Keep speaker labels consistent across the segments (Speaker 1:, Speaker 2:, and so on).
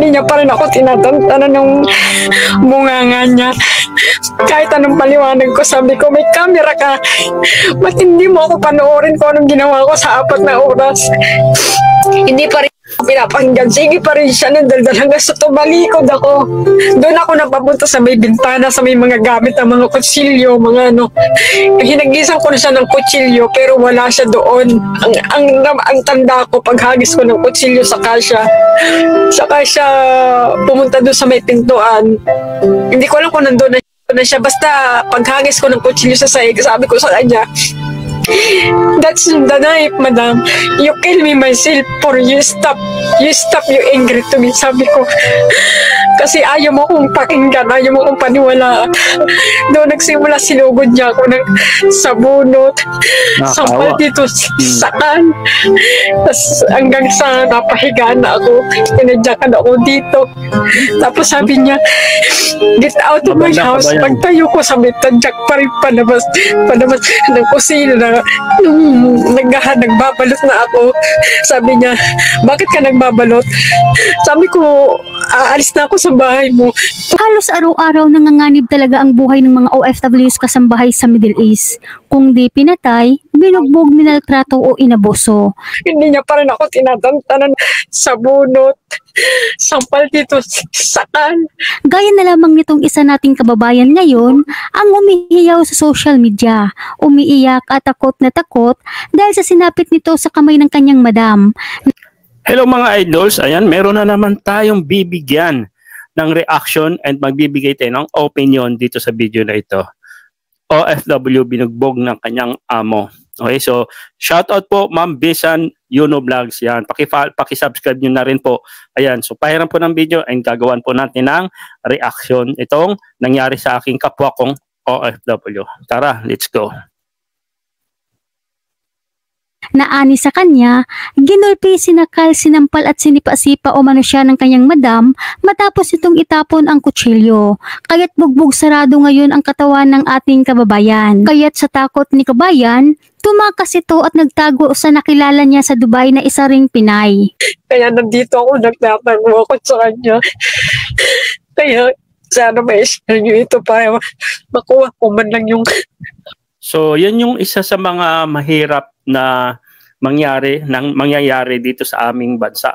Speaker 1: Hindi niya pa rin ako tinatantanan ng bunganga niya. Kahit anong paliwanag ko, sabi ko, may camera ka. Ba't hindi mo ako panoorin kung anong ginawa ko sa 4 na oras? Hindi pa rin pinapakinggan. Sige pa rin siya ng daldal hanggang sa tumalikod ako. Doon ako napapunta sa may bintana, sa may mga gamit ng mga kutsilyo, mga ano. Hinagisan ko na siya ng kutsilyo pero wala siya doon. Ang tanda ko, paghagis ko ng kutsilyo saka siya pumunta doon sa may pintuan. Hindi ko alam kung nandun na siya. Basta paghagis ko ng kutsilyo sa sahig, sabi ko sa kanya, "That's the knife, madam. You kill me myself for you stop you angry to me." Sabi ko, kasi ayaw mo kong pakinggan, ayaw mo kong paniwalaan. Doon nagsimula, sinugod niya ako ng sabunot, sampal dito, sakan. Tapos hanggang sa napahigaan na ako, pinadyakan ako dito. Tapos sabi niya, "Get out of my house." Pagtayo ko sa may tadyak pa rin palabas ng kusina na nagbabalot na ako. Sabi niya, "Bakit ka nagbabalot?" Sabi ko, "Aalis na ako sa bahay mo."
Speaker 2: Halos araw-araw nanganganib talaga ang buhay ng mga OFWs kasambahay sa Middle East. Kung di pinatay, binugbog, minaltrato o inaboso.
Speaker 1: Hindi niya pa rin ako tinatantanan sa bunot, sampal dito, sakan.
Speaker 2: Gaya na lamang nitong isa nating kababayan ngayon ang umihiyaw sa social media. Umiiyak at takot na takot dahil sa sinapit nito sa kamay ng kanyang madam.
Speaker 3: Hello mga idols, ayan, meron na naman tayong bibigyan ng reaction and magbibigay tayo ng opinion dito sa video na ito. OFW binugbog ng kanyang amo. Okay, so shoutout po Ma'am Bisan Yuno Vlogs. Yan, paki-subscribe nyo na rin po. Ayan, so pahiram po ng video and gagawan po natin ng reaction itong nangyari sa aking kapwa kong OFW. Tara, let's go.
Speaker 2: Naani sa kanya, ginulpi, sinakal, sinampal at sinipa-sipa umano siya ng kanyang madam matapos itong itapon ang kutsilyo. Kaya't bugbog sarado ngayon ang katawan ng ating kababayan. Kaya't sa takot ni kabayan, tumakas ito at nagtago sa nakilala niya sa Dubai na isa ring Pinay.
Speaker 1: Kaya nandito ako, nagtatango ako sa kanya. Kaya sana ma-share nyo ito para makuha ko man lang yung...
Speaker 3: So, yan yung isa sa mga mahirap na mangyayari dito sa aming bansa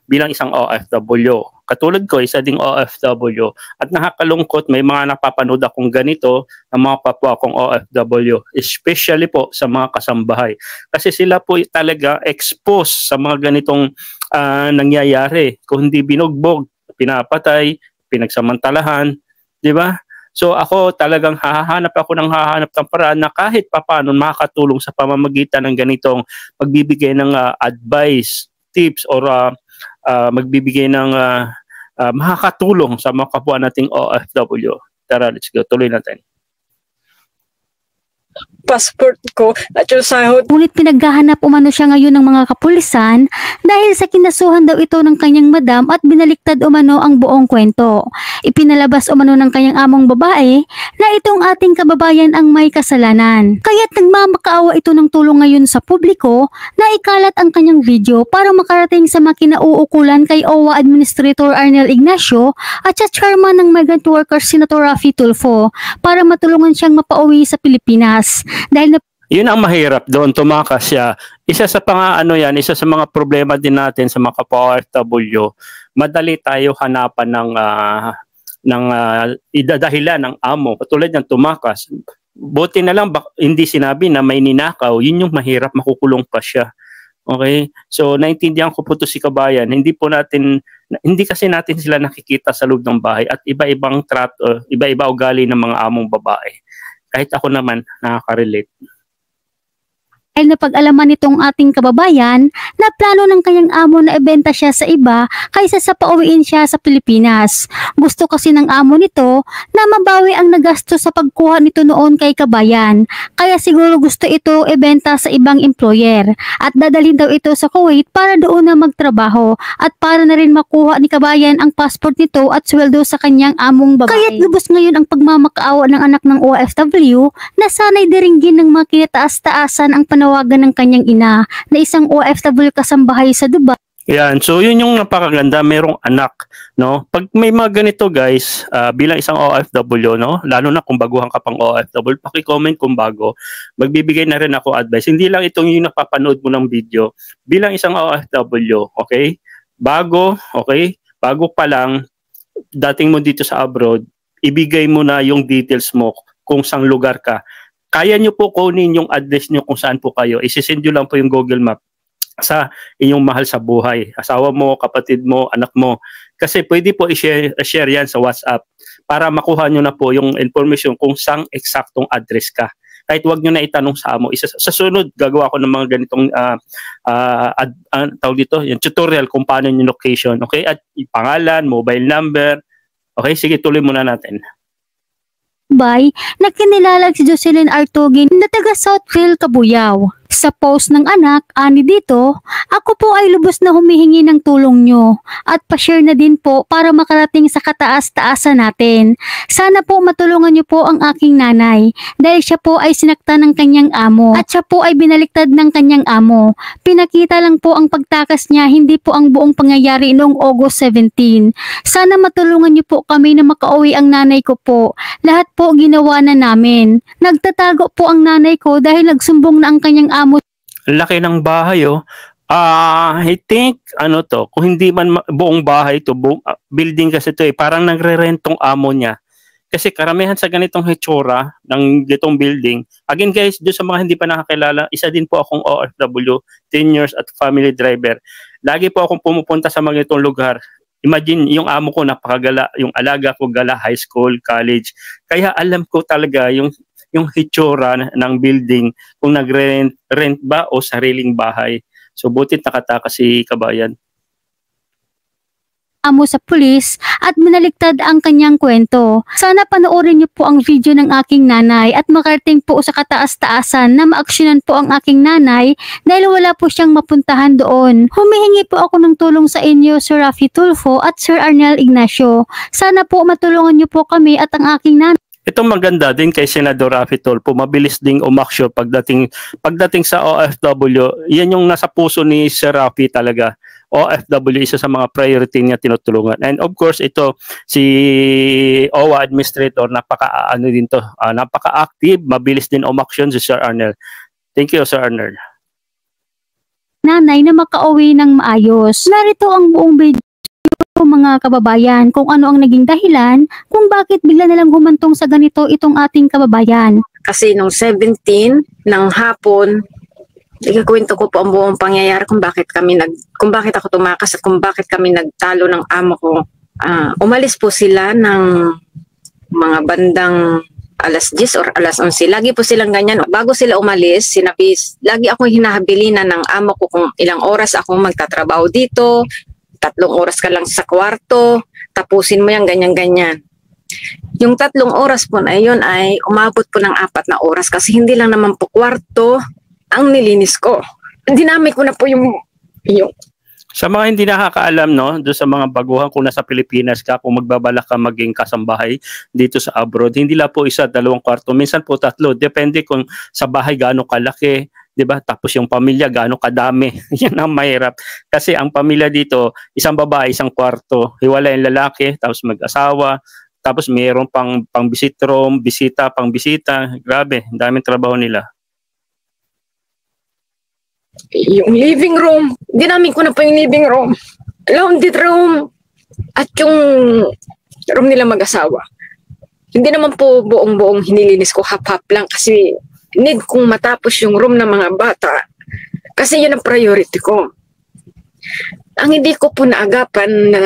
Speaker 3: bilang isang OFW. Katulad ko, isa ding OFW at nakakalungkot, may mga napapanood akong ganito ng mga kapwa kong OFW, especially po sa mga kasambahay. Kasi sila po talaga exposed sa mga ganitong nangyayari. Kung hindi binugbog, pinapatay, pinagsamantalahan, di ba? So ako talagang hahanap ng paraan na kahit papaano makakatulong sa pamamagitan ng ganitong magbibigay ng advice, tips or magbibigay ng makakatulong sa mga kapwa nating OFW. Tara, let's go. Tuloy natin.
Speaker 1: Passport ko at yung sahod.
Speaker 2: Ngunit pinaghahanap umano siya ngayon ng mga kapulisan dahil sa kinasuhan daw ito ng kanyang madam at binaliktad umano ang buong kwento. Ipinalabas umano ng kanyang among babae na itong ating kababayan ang may kasalanan. Kaya't nagmamakaawa ito ng tulong ngayon sa publiko na ikalat ang kanyang video para makarating sa makinauukulan kay OWA Administrator Arnel Ignacio at sa chairman ng Migrant Workers Senator Raffy Tulfo para matulungan siyang mapauwi sa Pilipinas. Dahil
Speaker 3: yun ang mahirap doon, tumakas siya. Isa sa isa sa mga problema din natin sa mga kapwa-OFW, madali tayo hanapan ng idadahilan ng amo. Katulad ng tumakas. Buti na lang hindi sinabi na may ninakaw, yun yung mahirap, makukulong pa siya. Okay? So naintindihan ko po to si kabayan, hindi kasi natin sila nakikita sa loob ng bahay at iba-ibang trato, iba-iba ugali ng mga among babae. Kahit ako naman, nakaka-relate.
Speaker 2: Dahil napag-alaman nitong ating kababayan na plano ng kanyang amo na ibenta siya sa iba kaysa sa pauwiin siya sa Pilipinas. Gusto kasi ng amo nito na mabawi ang nagasto sa pagkuha nito noon kay kabayan. Kaya siguro gusto ito ibenta sa ibang employer at dadalhin daw ito sa Kuwait para doon na magtrabaho at para na rin makuha ni kabayan ang passport nito at sweldo sa kanyang among babae. Kaya't lubos ngayon ang pagmamakaawa ng anak ng OFW na sana'y diringgin ng mga kinataas-taasan ang panawagan ng kanyang ina na isang OFW kasambahay sa Dubai.
Speaker 3: Yan. So, yun yung napakaganda. Merong anak, no? Pag may mga ganito, guys, bilang isang OFW, no? Lalo na kung baguhan ka pang OFW, paki-comment kung bago. Magbibigay na rin ako advice. Hindi lang itong yung napapanood mo ng video. Bilang isang OFW, okay? Bago, okay? Bago pa lang, dating mo dito sa abroad, ibigay mo na yung details mo kung saan lugar ka. Kaya nyo po kunin yung address nyo kung saan po kayo. Isisend nyo lang po yung Google Map sa inyong mahal sa buhay. Asawa mo, kapatid mo, anak mo. Kasi pwede po i-share yan sa WhatsApp para makuha nyo na po yung information kung saan eksaktong address ka. Kahit wag nyo na itanong sa amo. Sa sunod, gagawa ko ng mga ganitong tawag dito, yung tutorial kung paano yung location. Okay? At pangalan, mobile number. Okay? Sige, tuloy muna natin.
Speaker 2: Na kinilalag si Jocelyn Artugin na taga Southfield, Cabuyao. Sa post ng anak, ani dito, ako po ay lubos na humihingi ng tulong nyo at pa-share na din po para makarating sa kataas-taasan natin. Sana po matulungan nyo po ang aking nanay dahil siya po ay sinakta ng kanyang amo at siya po ay binaliktad ng kanyang amo. Pinakita lang po ang pagtakas niya, hindi po ang buong pangyayari noong August 17. Sana matulungan nyo po kami na makauwi ang nanay ko po. Lahat po ginawa na namin. Nagtatago po ang nanay ko dahil nagsumbong na ang kanyang amo.
Speaker 3: Laki ng bahay, oh. I think, kung hindi man buong bahay to, building kasi to parang nagre-rentong amo niya. Kasi karamihan sa ganitong hitsura ng ganitong building, again guys, doon sa mga hindi pa nakakilala, isa din po akong OFW, 10 years at family driver. Lagi po akong pumupunta sa mga ganitong lugar. Imagine, yung amo ko napakagala, yung alaga ko gala, high school, college. Kaya alam ko talaga yung hitsura ng building, kung nag-rent ba o sariling bahay. So butit nakataka si kabayan.
Speaker 2: Amo sa pulis at binaliktad ang kanyang kwento. Sana panoorin niyo po ang video ng aking nanay at makarating po sa kataas-taasan na maaksyonan po ang aking nanay dahil wala po siyang mapuntahan doon. Humihingi po ako ng tulong sa inyo, Sir Rafi Tulfo at Sir Arnel Ignacio. Sana po matulungan niyo po kami at ang aking nanay.
Speaker 3: Ito maganda din kay Senador Rafi Tulfo, mabilis ding umaksyon pagdating sa OFW. Yan yung nasa puso ni Sir Rafi talaga. OFW, isa sa mga priority niya tinutulungan. And of course, ito si OWA Administrator, napaka-active, mabilis din umaksyon si Sir Arnel. Thank you, Sir Arnel.
Speaker 2: Nanay na makauwi ng maayos. Narito ang buong video, mga kababayan, kung ano ang naging dahilan kung bakit bigla nalang humantong sa ganito itong ating kababayan.
Speaker 1: Kasi nung 17 ng hapon, ikakwento ko po ang buong pangyayari kung bakit ako tumakas at kung bakit kami nagtalo ng amo ko. Umalis po sila ng mga bandang alas 10 or alas 11. Lagi po silang ganyan. Bago sila umalis, lagi akong hinahabilinan ng amo ko kung ilang oras ako magtatrabaho dito. 3 oras ka lang sa kwarto, tapusin mo yan, ganyan-ganyan. Yung 3 oras po na yun ay umabot po ng 4 na oras kasi hindi lang naman po kwarto ang nilinis ko. Dinamay ko na po yung.
Speaker 3: Sa mga hindi nakakaalam, no, doon sa mga baguhan, kung nasa Pilipinas ka, kung magbabalak ka maging kasambahay dito sa abroad, hindi lang po 1, 2 kwarto, minsan po 3. Depende kung sa bahay gaano kalaki, 'di ba? Tapos yung pamilya gaano kadami. Yan ang mahirap. Kasi ang pamilya dito, isang babae, isang kwarto, hiwalay ang lalaki, tapos mag-asawa, tapos mayroon pang visit room, pang bisita. Grabe, ang daming trabaho nila.
Speaker 1: Yung living room, dinamin ko na po yung living room, laundry room, at yung room nila mag-asawa. Hindi naman po buong-buong hinilinis ko, hap-hap lang kasi need kong matapos yung room ng mga bata kasi yun ang priority ko. Ang hindi ko po naagapan na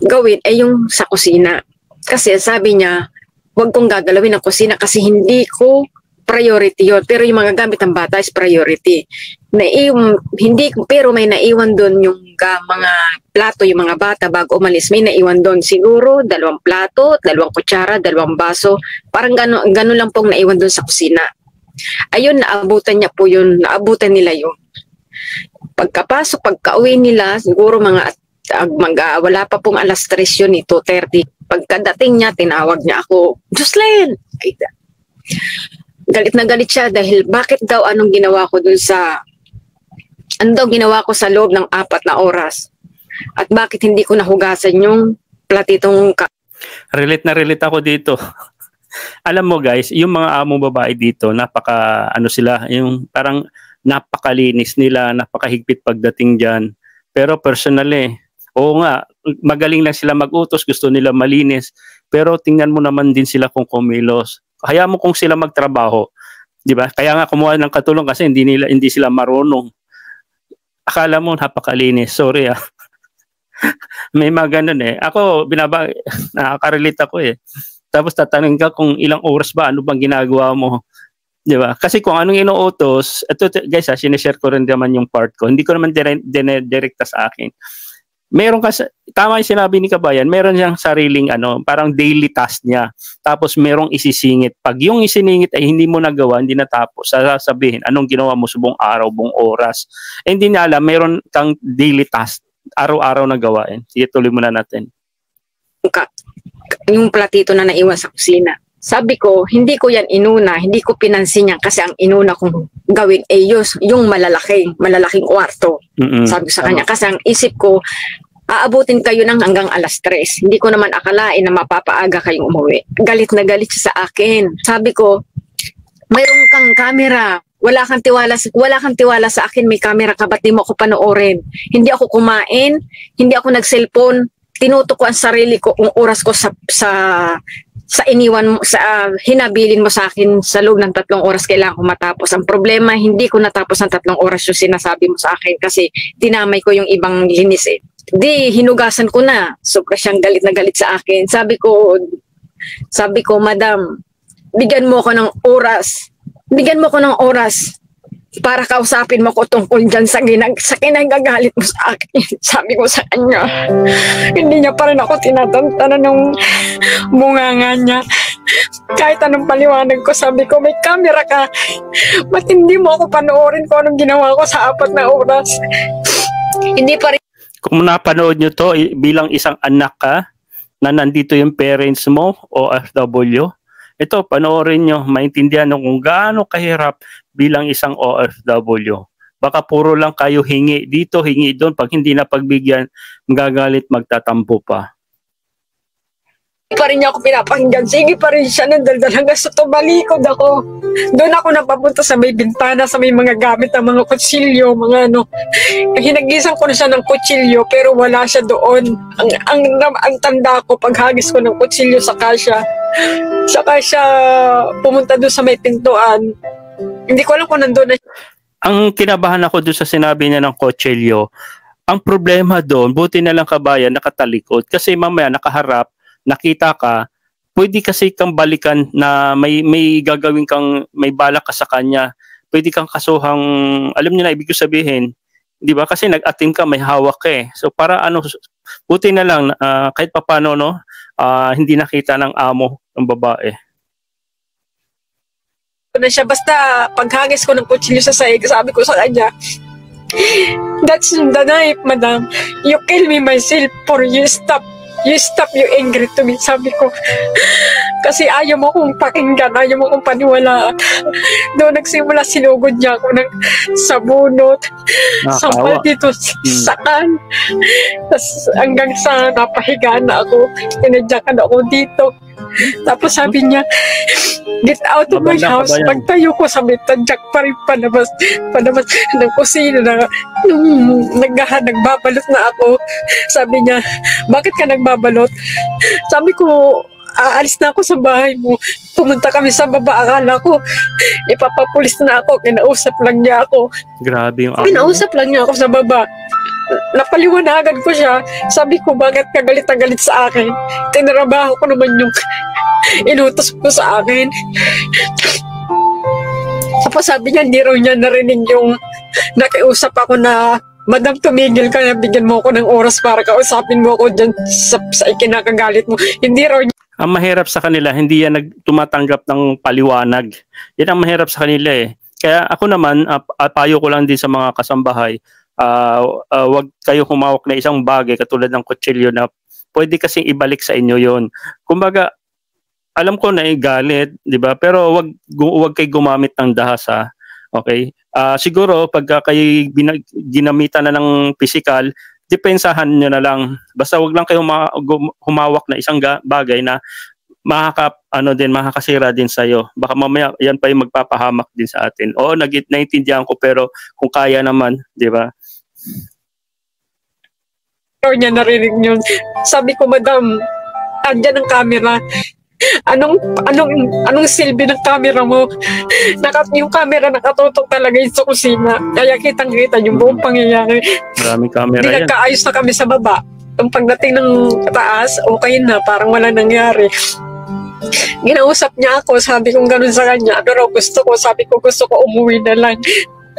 Speaker 1: gawin ay yung sa kusina. Kasi sabi niya, huwag kong gagalawin ang kusina kasi hindi ko priority yun. Pero yung mga gamit ng bata is priority. Pero may naiwan doon yung mga plato, yung mga bata bago umalis. May naiwan doon siguro 2 plato, 2 kutsara, 2 baso. Parang gano'n lang pong naiwan doon sa kusina. Ayun, naabutan nila yun. Pagkapasok, pagka-uwi nila, siguro wala pa pong alas 3 yun, 2:30. Pagkadating niya, tinawag niya ako, Jocelyn! Galit na galit siya dahil bakit daw anong ginawa ko dun sa Ano daw ginawa ko sa loob ng 4 na oras? At bakit hindi ko nahugasan yung platitong
Speaker 3: Relate na relate ako dito. Alam mo guys, yung mga among babae dito, napaka ano sila, yung parang napakalinis nila, napakahigpit pagdating diyan. Pero personally, oo nga, magaling lang sila mag-utos, gusto nila malinis. Pero tingnan mo naman din sila kung kumilos. Kaya mo kung sila magtrabaho, 'di ba? Kaya nga kumuha ng katulong kasi hindi sila marunong. Akala mo napakalinis. Sorry ah. May mga ganun eh. Ako, nakaka-relate ako eh. Tapos tatanungin ka kung ilang oras ba, ano bang ginagawa mo. Di ba? Kasi kung anong inuutos, ito guys sinishare ko rin naman yung part ko. Hindi ko naman direkta sa akin. Meron kasi, tama yung sinabi ni Kabayan, meron siyang sariling parang daily task niya. Tapos merong isisingit. Pag yung isiningit ay hindi mo nagawa, hindi natapos, sasabihin, anong ginawa mo sa buong araw, buong oras. Eh, hindi niya alam, meron kang daily task, araw-araw na gawain. Sige, tuloy muna natin.
Speaker 1: Yung platito na naiwan sa kusina. Sabi ko, hindi ko yan inuna, hindi ko pinansin yan kasi ang inuna kong gawin ay yung malalaking kwarto. Sabi ko sa kanya, kasi ang isip ko, aabutin kayo ng hanggang 3:00. Hindi ko naman akalain na mapapaaga kayong umuwi. Galit na galit siya sa akin. Sabi ko, mayroon kang camera. Wala kang tiwala sa akin, may camera ka, ba't di mo ako panoorin? Hindi ako kumain, hindi ako nag-cellphone, tinutok ko ang sarili ko, ang oras ko sa iniwan mo, hinabilin mo sa akin sa loob ng 3 oras kailangan ko matapos. Ang problema, hindi ko natapos ng 3 oras yung sinasabi mo sa akin kasi tinamay ko yung ibang linis eh. Di, hinugasan ko na. Sobra siyang galit na galit sa akin. Sabi ko, Madam, bigyan mo ko ng oras para kausapin mo ko tungkol dyan sa kinagagalit mo sa akin. Sabi ko sa kanya, hindi niya pa rin ako tinatantanan ng bunganga niya. Kahit anong paliwanag ko, sabi ko, may camera ka. Ba't hindi mo ako panoorin kung anong ginawa ko sa 4 na oras? Hindi pa rin.
Speaker 3: Kung napanood nyo to, bilang isang anak ka, na nandito yung parents mo, OFW, ito, panoorin nyo, maintindihan nyo kung gaano kahirap bilang isang OFW. Baka puro lang kayo hingi dito, hingi doon. Pag hindi na pagbigyan, magagalit, magtatampo pa.
Speaker 1: Pa rin niya ako pinapakinggan. Sige pa rin siya ng daldal hanggang sa tumalikod ako. Doon ako napapunta sa may bintana, sa may mga gamit ng mga kutsilyo, mga Hinagisan ko na siya ng kutsilyo pero wala siya doon. Ang tanda ko, paghagis ko ng kutsilyo saka siya pumunta doon sa may pintuan. Hindi ko alam kung nandun na.
Speaker 3: Ang kinabahan ako doon sa sinabi niya ng kutsilyo, ang problema doon, buti na lang Kabayan, nakatalikod. Kasi mamaya nakaharap, nakita ka, pwede kasi kang balikan na may gagawin kang, may balak ka sa kanya. Pwede kang kasuhang, alam niyo na ibig sabihin, di ba? Kasi nag-atim ka, may hawak ka eh. So para buti na lang, kahit papano, hindi nakita ng amo ng babae.
Speaker 1: Na siya, basta paghagis ko ng kutsilyo sa sahig, sabi ko sa kanya, that's the knife, Madam. You kill me myself for you stop your anger to me, sabi ko. Kasi ayaw mo kong pakinggan, ayaw mo kong paniwalaan. Doon nagsimula, sinugod niya ako ng sabunot, sampal dito, sakan. Tapos hanggang sa napahigaan na ako, tinadyakan ako dito. Tapos sabi niya, get out of my house. Pagtayo ko sa may tadyak pa rin panabas ng kusina na nagbabalot na ako. Sabi niya, bakit ka nagbabalot? Sabi ko, aalis na ako sa bahay mo. Pumunta kami sa baba, akala ko ipapapulis na ako. Kinausap lang niya ako.
Speaker 3: Grabe yung
Speaker 1: Kinausap lang niya ako sa baba. Napaliwanagan ko siya. Sabi ko, bakit ka galit na galit sa akin? Tinrabaho ko naman yung inutos mo sa akin. Tapos sabi niya, hindi raw niya narinig yung nakiusap ako na, Madam, tumigil ka na, bigyan mo ako ng oras para kausapin mo ako dyan sa ikinakagalit mo. Hindi raw niya.
Speaker 3: Ang mahirap sa kanila, hindi yan tumatanggap ng paliwanag. Yan ang mahirap sa kanila eh. Kaya ako naman, payo ko lang din sa mga kasambahay, wag kayo humawak na isang bagay katulad ng kutsilyo na pwede kasing ibalik sa inyo yon. Kumbaga, alam ko na galit, di ba? Pero wag kayo gumamit ng dahas ha. Okay? Siguro pagka kayo ginamitan na ng physical, depensahan nyo na lang. Basta wag lang kayo humawak na isang bagay na makakasira din sa iyo. Baka mamaya yan pa yung magpapahamak din sa atin. Oo, naintindihan ko, pero kung kaya naman, di ba?
Speaker 1: Niya narinig yun. Sabi ko, madam, andyan ang camera. Anong silbi ng camera mo? Yung camera nakatutok talaga yun sa kusina. Kaya kitang-kita yung buong pangyayari.
Speaker 3: Maraming camera
Speaker 1: yan. Nagkaayos na kami sa baba. Yung pagdating ng taas, okay na, parang wala nangyari. Ginausap niya ako, sabi kong ganun sa kanya, ano raw gusto ko? Sabi ko, gusto ko umuwi na lang.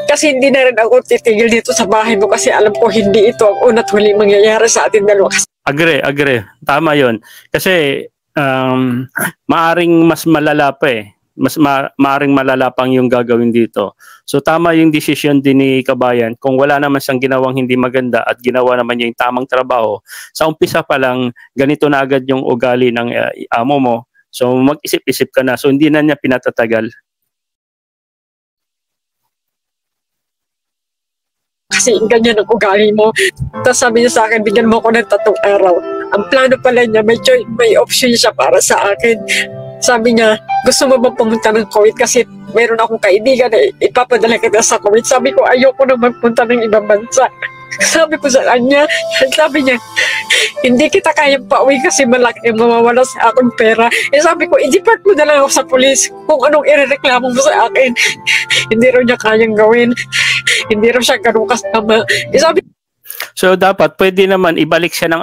Speaker 1: Kasi hindi na rin ako titigil dito sa bahay mo kasi alam ko hindi ito ang una't huli mangyayari sa ating dalawa.
Speaker 3: Agree. Tama yon. Kasi maaring mas malala pa maaring malala pang yung gagawin dito. So tama yung decision din ni Kabayan. Kung wala naman siyang ginawang hindi maganda at ginawa naman niya yung tamang trabaho, sa umpisa pa lang ganito na agad yung ugali ng amo mo. So mag-isip-isip ka na. So hindi na niya pinatatagal.
Speaker 1: Kasi ganyan ang ugali mo. Tapos sabi niya sa akin, bigyan mo ako ng 3 araw. Ang plano pala niya, may option siya para sa akin. Sabi niya, gusto mo bang pumunta ng Kuwait? Kasi meron akong kaibigan na ipapadala kita sa Kuwait. Sabi ko, ayoko na magpunta ng ibang bansa. Sabi ko sa kanya, sabi niya, hindi kita kayang pauwi kasi malaki mawawala sa akong pera. Sabi ko, i-depart mo na lang ako sa pulis kung anong irereklamo mo sa akin. Hindi rin niya kayang gawin. Hindi rin siya ganun kasama. Sabi
Speaker 3: So dapat pwede naman ibalik siya ng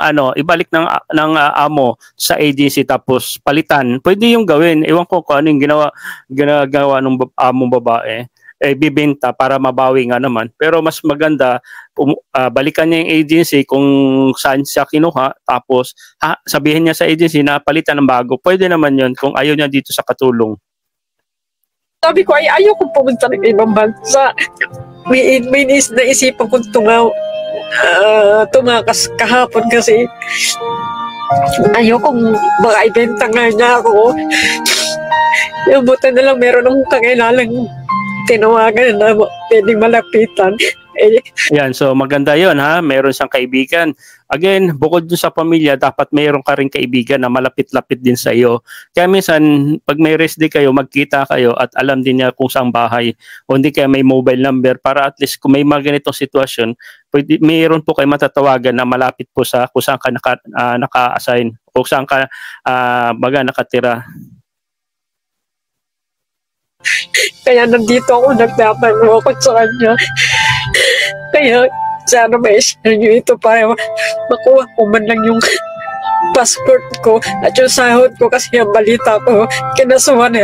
Speaker 3: amo sa agency tapos palitan. Pwede yung gawin. Ewan ko kung ano yung ginagawa ng among babae. Bibenta para mabawi nga naman. Pero mas maganda balikan niya yung agency kung saan siya kinuha tapos sabihin niya sa agency na palitan ng bago. Pwede naman yun kung ayaw niya dito sa katulong.
Speaker 1: Sabi ko ay ayaw kong pumunta ng ibang bansa. May naisipan kong tumakas kahapon kasi ayaw kong baka ibenta nga niya ako. Yung buta na lang meron akong kakilalang tinawagan na pwedeng malapitan.
Speaker 3: Yan, so maganda yon ha. Meron siyang kaibigan. Again, bukod dun sa pamilya, dapat mayroon ka rin kaibigan na malapit-lapit din sa iyo. Kaya minsan, pag may rest day kayo, magkita kayo at alam din niya kung saan bahay. O hindi kaya may mobile number para at least kung may mga ganitong sitwasyon, mayroon po kayo matatawagan na malapit po sa kung saan ka naka-assign o saan ka nakatira.
Speaker 1: Kaya nandito ako, nagtatanong ako sa kanya. Kaya sana ma-share nyo ito para makuha ko man lang yung passport ko at yung sahod ko kasi yung balita ko, kinasuhan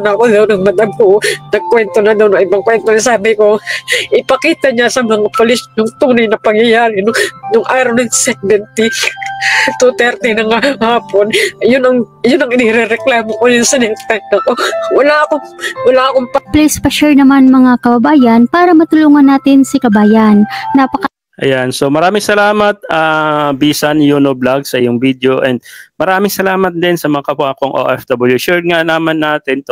Speaker 1: ako daw ng madam ko. Nagkwento na daw ng ibang kwento. Sabi ko, ipakita niya sa mga polis yung tunay na pangyayari nung araw ng 2:30 ng hapon. Yun ang inireklamo ko yun sa necktie ko. Wala akong
Speaker 2: Please pa-share naman mga kababayan para matulungan natin si Kabayan.
Speaker 3: Ayan, so maraming salamat Bisan Yuno Vlog sa iyong video and maraming salamat din sa mga kapwa kong OFW. Share nga naman natin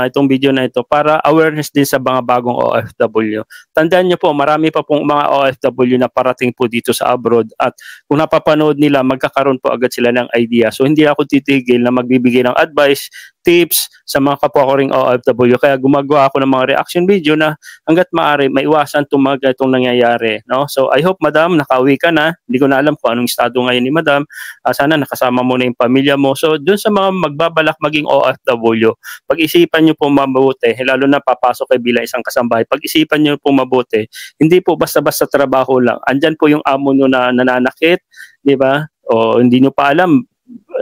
Speaker 3: itong video na ito para awareness din sa mga bagong OFW. Tandaan niyo po, marami pa pong mga OFW na parating po dito sa abroad at kung napapanood nila, magkakaroon po agad sila ng idea. So hindi ako titigil na magbibigay ng advice, tips sa mga kapwa ko ring OFW. Kaya gumagawa ako ng mga reaction video na hanggat maaari maiwasan itong nangyayari. No? So I hope madam, nakauwi ka na. Hindi ko na alam kung anong estado ngayon ni madam. Sana nakasama mo na yung pamilya mo. So dun sa mga magbabalak maging OFW, pag-isipan nyo po mabuti, lalo na papasok kayo bilang isang kasambahay, pag-isipan nyo po mabuti. Hindi po basta-basta trabaho lang. Andyan po yung amo nyo na nananakit, di ba? O hindi nyo pa alam,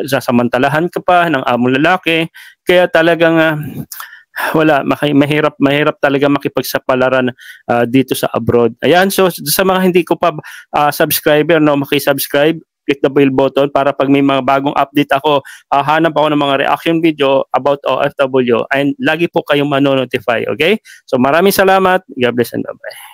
Speaker 3: sasamantalahan ka pa ng amo lalaki. Kaya talagang mahirap talaga makipagsapalaran dito sa abroad. Ayan, so sa mga hindi ko pa subscriber, maki-subscribe, click the bell button para pag may mga bagong update ako, hanap ako ng mga reaction video about OFW and lagi po kayong manonotify, okay? So maraming salamat. God bless and bye-bye.